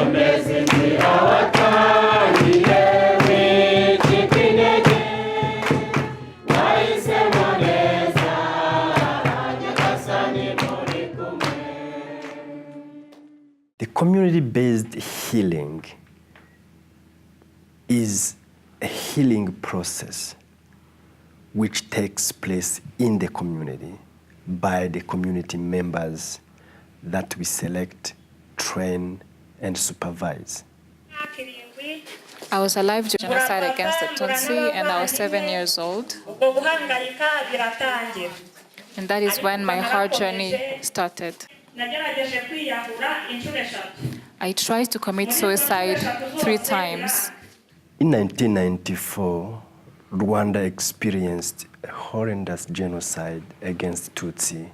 The community-based healing is a healing process which takes place in the community by the community members that we select, train, and supervise. I was alive during genocide against the Tutsi, and I was 7 years old. And that is when my hard journey started. I tried to commit suicide 3 times. In 1994, Rwanda experienced a horrendous genocide against Tutsi,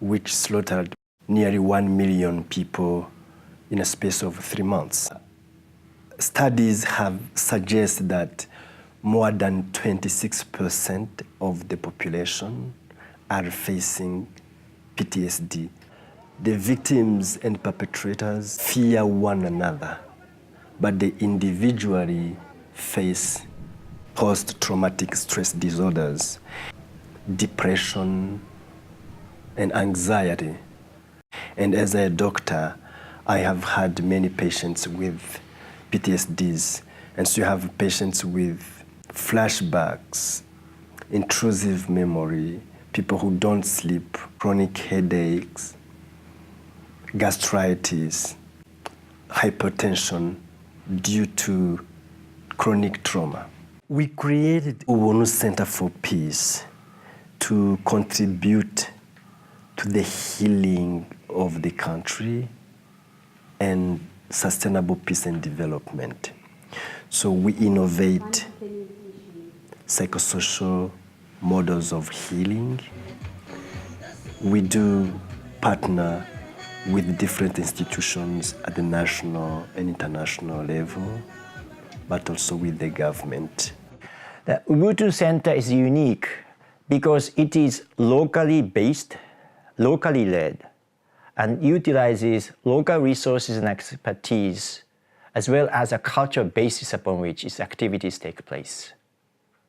which slaughtered nearly 1 million people in a space of 3 months. Studies have suggested that more than 26% of the population are facing PTSD. The victims and perpetrators fear one another, but they individually face post-traumatic stress disorders, depression, and anxiety. And as a doctor, I have had many patients with PTSDs, and so you have patients with flashbacks, intrusive memory, people who don't sleep, chronic headaches, gastritis, hypertension due to chronic trauma. We created Ubuntu Center for Peace to contribute to the healing of the country and sustainable peace and development. So we innovate psychosocial models of healing. We do partner with different institutions at the national and international level, but also with the government. The Ubuntu Center is unique because it is locally based, locally led, and utilizes local resources and expertise, as well as a cultural basis upon which its activities take place.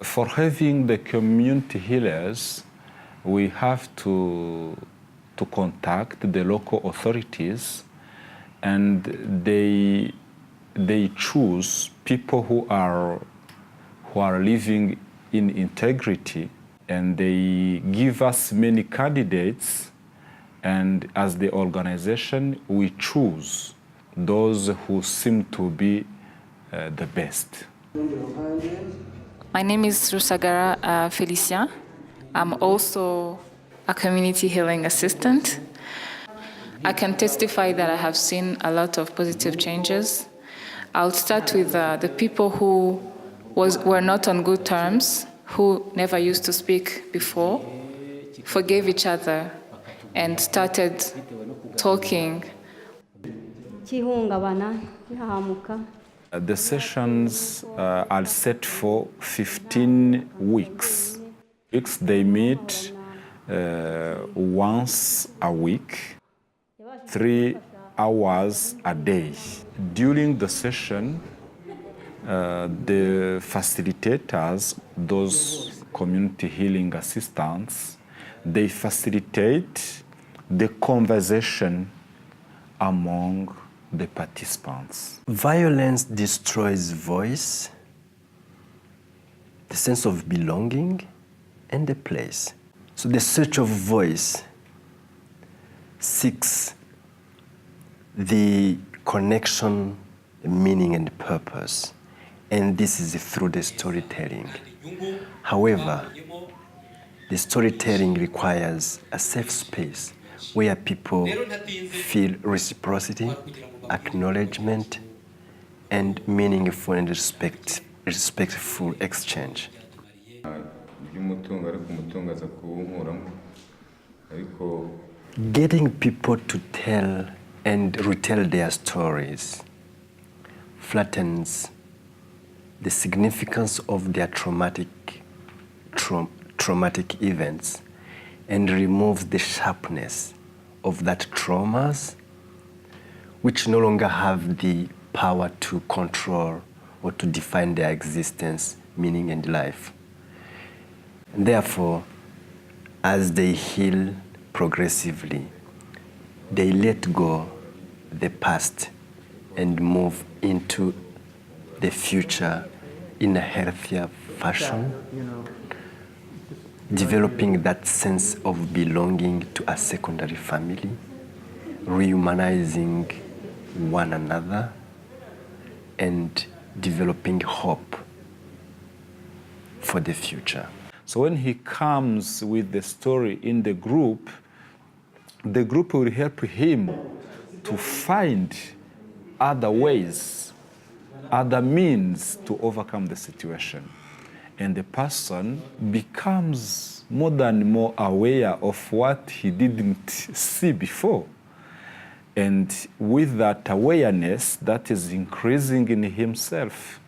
For having the community healers, we have to contact the local authorities, and they choose people who are living in integrity, and they give us many candidates, and as the organization, we choose those who seem to be the best. My name is Rusagara Félicien. I'm also a community healing assistant. I can testify that I have seen a lot of positive changes. I'll start with the people who were not on good terms, who never used to speak before, forgave each other, and started talking. The sessions are set for 15 weeks. They meet once a week, 3 hours a day. During the session, the facilitators, those community healing assistants, they facilitate the conversation among the participants. Violence destroys voice, the sense of belonging, and the place. So the search of voice seeks the connection, meaning, and purpose. And this is through the storytelling. However, the storytelling requires a safe space where people feel reciprocity, acknowledgement, and meaningful and respectful exchange. Getting people to tell and retell their stories flattens the significance of their traumatic events and removes the sharpness of that traumas which no longer have the power to control or to define their existence, meaning, and life. And therefore, as they heal progressively, they let go the past and move into the future in a healthier fashion, developing that sense of belonging to a secondary family, rehumanizing one another, and developing hope for the future. So when he comes with the story in the group will help him to find other ways, other means to overcome the situation. And the person becomes more than more aware of what he didn't see before. And with that awareness that is increasing in himself,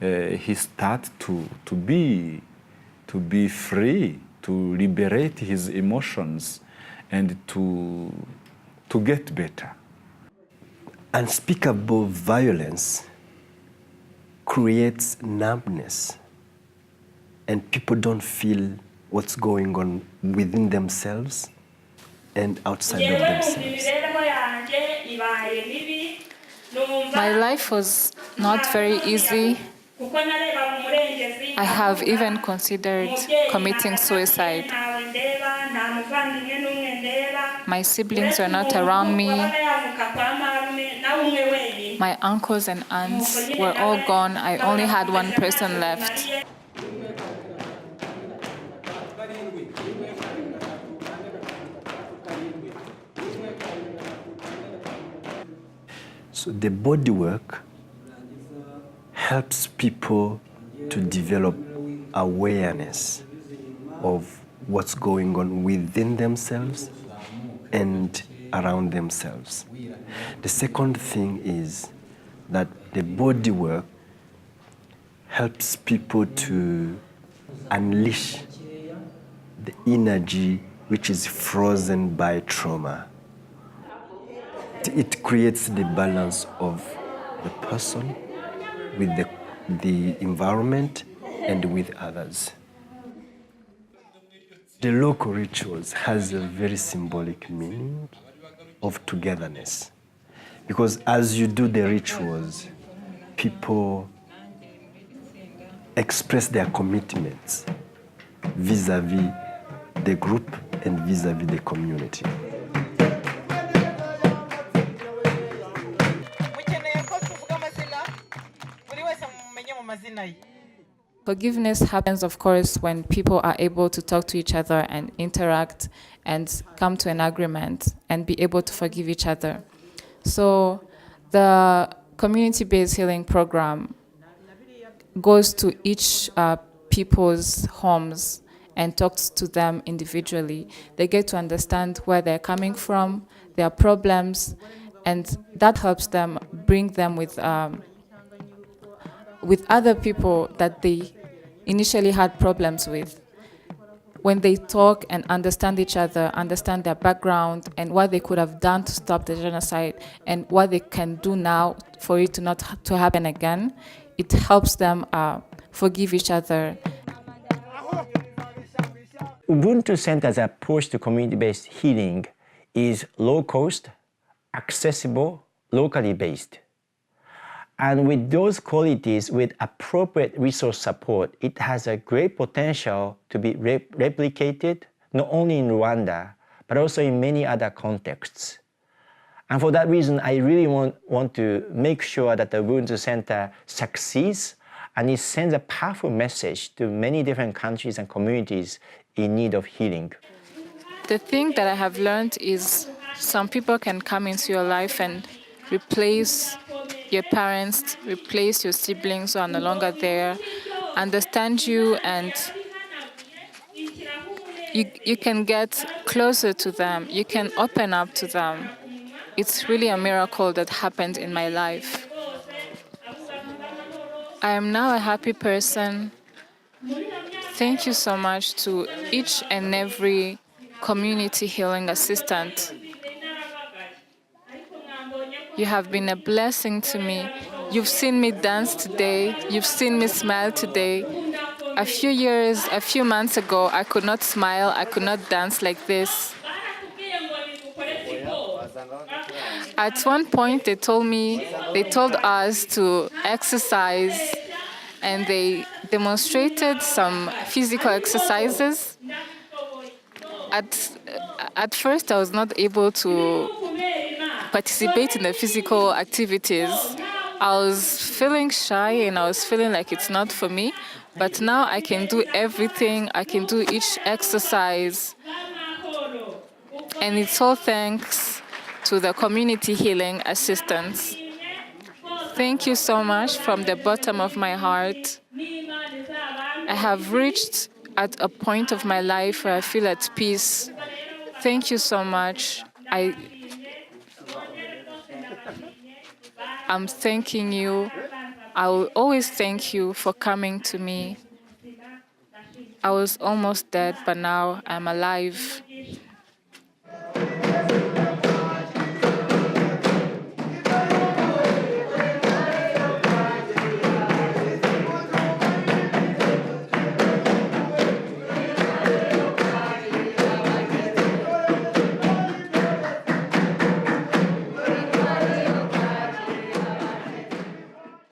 he starts to be free, to liberate his emotions, and to get better. Unspeakable violence creates numbness, and people don't feel what's going on within themselves and outside of themselves. My life was not very easy. I have even considered committing suicide. My siblings were not around me. My uncles and aunts were all gone. I only had one person left. So the body work helps people to develop awareness of what's going on within themselves and around themselves. The second thing is that the body work helps people to unleash the energy which is frozen by trauma. It creates the balance of the person with the environment and with others. The local rituals has a very symbolic meaning of togetherness. Because as you do the rituals, people express their commitments vis-à-vis the group and vis-à-vis the community. Forgiveness happens, of course, when people are able to talk to each other and interact and come to an agreement and be able to forgive each other. So the community-based healing program goes to each people's homes and talks to them individually. They get to understand where they're coming from, their problems, and that helps them bring them with other people that they initially had problems with. When they talk and understand each other, understand their background and what they could have done to stop the genocide and what they can do now for it not to happen again, it helps them forgive each other. Ubuntu Center's approach to community-based healing is low-cost, accessible, locally based. And with those qualities, with appropriate resource support, it has a great potential to be replicated not only in Rwanda, but also in many other contexts. And for that reason, I really want to make sure that the Ubuntu Center succeeds and it sends a powerful message to many different countries and communities in need of healing. The thing that I have learned is some people can come into your life and replace your parents, replace your siblings who are no longer there, understand you, and you can get closer to them. You can open up to them. It's really a miracle that happened in my life. I am now a happy person. Thank you so much to each and every community healing assistant. You have been a blessing to me. You've seen me dance today. You've seen me smile today. A few months ago, I could not smile, I could not dance like this. At one point, they told us to exercise, and they demonstrated some physical exercises. At first, I was not able to participate in the physical activities. I was feeling shy and I was feeling like it's not for me. But now I can do everything. I can do each exercise. And it's all thanks to the community healing assistants. Thank you so much from the bottom of my heart. I have reached at a point of my life where I feel at peace. Thank you so much. I'm thanking you. I will always thank you for coming to me. I was almost dead, but now I'm alive.